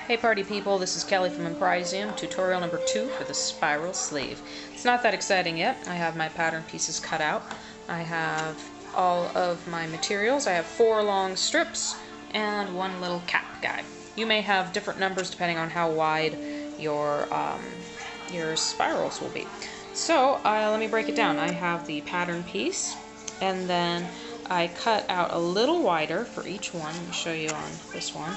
Hey party people, this is Kelly from Imprisium, tutorial number 2 for the spiral sleeve. It's not that exciting yet. I have my pattern pieces cut out. I have all of my materials. I have 4 long strips and 1 little cap guy. You may have different numbers depending on how wide your spirals will be. So let me break it down. I have the pattern piece, and then I cut out a little wider for each one. Let me show you on this one.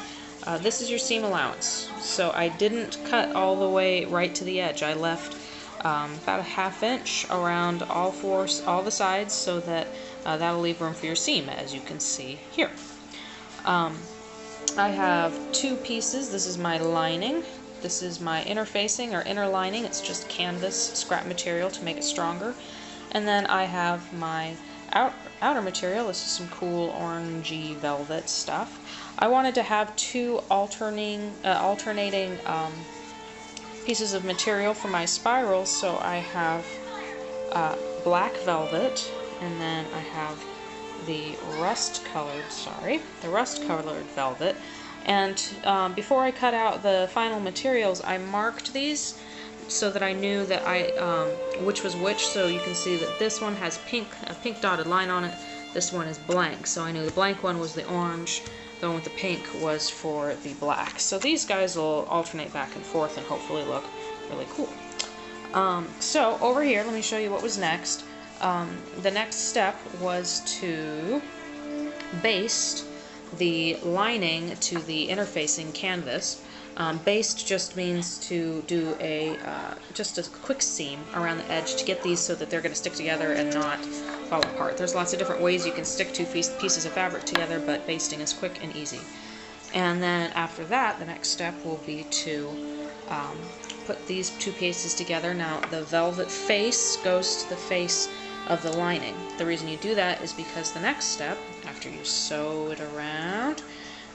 This is your seam allowance. So I didn't cut all the way right to the edge. I left about a ½ inch around all the sides, so that that'll leave room for your seam, as you can see here. I have 2 pieces. This is my lining. This is my interfacing or inner lining. It's just canvas scrap material to make it stronger. And then I have my outer material. This is some cool orangey velvet stuff. I wanted to have 2 alternating pieces of material for my spirals, so I have black velvet, and then I have the rust-colored velvet. And before I cut out the final materials, I marked these so that I knew that which was which. So you can see that this one has a pink dotted line on it. This one is blank, so I knew the blank one was the orange, the one with the pink was for the black. So these guys will alternate back and forth and hopefully look really cool. So over here, let me show you what was next. The next step was to baste the lining to the interfacing canvas. Baste just means to do just a quick seam around the edge to get these so that they're going to stick together and not fall apart. There's lots of different ways you can stick 2 pieces of fabric together, but basting is quick and easy. And then after that, the next step will be to put these 2 pieces together. Now the velvet face goes to the face of the lining. The reason you do that is because the next step, after you sew it around,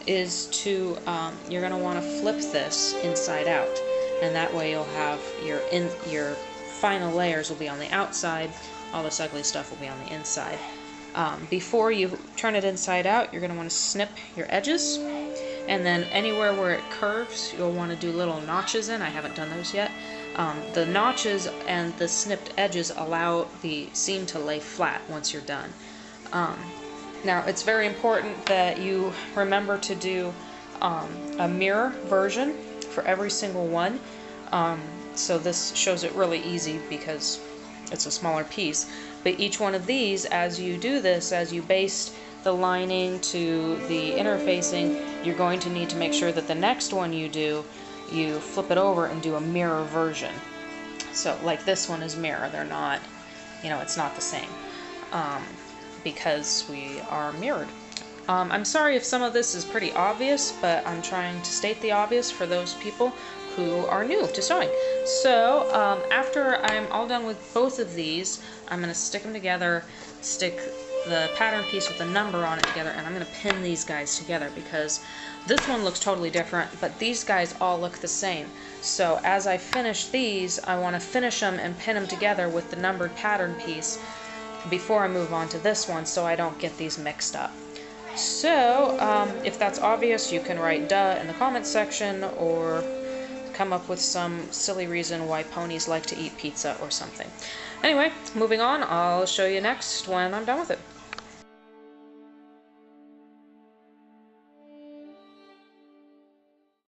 is to you're going to want to flip this inside out, and that way you'll have your final layers will be on the outside, all this ugly stuff will be on the inside. Before you turn it inside out, you're going to want to snip your edges, and then anywhere where it curves you'll want to do little notches in. I haven't done those yet. The notches and the snipped edges allow the seam to lay flat once you're done. Now, it's very important that you remember to do a mirror version for every single one. So this shows it really easy because it's a smaller piece. But each one of these, as you do this, as you baste the lining to the interfacing, you're going to need to make sure that the next one you do, you flip it over and do a mirror version. So, like this one is mirror. They're not, it's not the same. Because we are mirrored. I'm sorry if some of this is pretty obvious, but I'm trying to state the obvious for those people who are new to sewing. So after I'm all done with both of these, I'm going to stick them together, stick the pattern piece with the number on it together, and I'm going to pin these guys together because this one looks totally different, but these guys all look the same. So as I finish these, I want to finish them and pin them together with the numbered pattern piece before I move on to this one, so I don't get these mixed up. So if that's obvious, you can write duh in the comments section, or come up with some silly reason why ponies like to eat pizza or something. Anyway, moving on, I'll show you next when I'm done with it.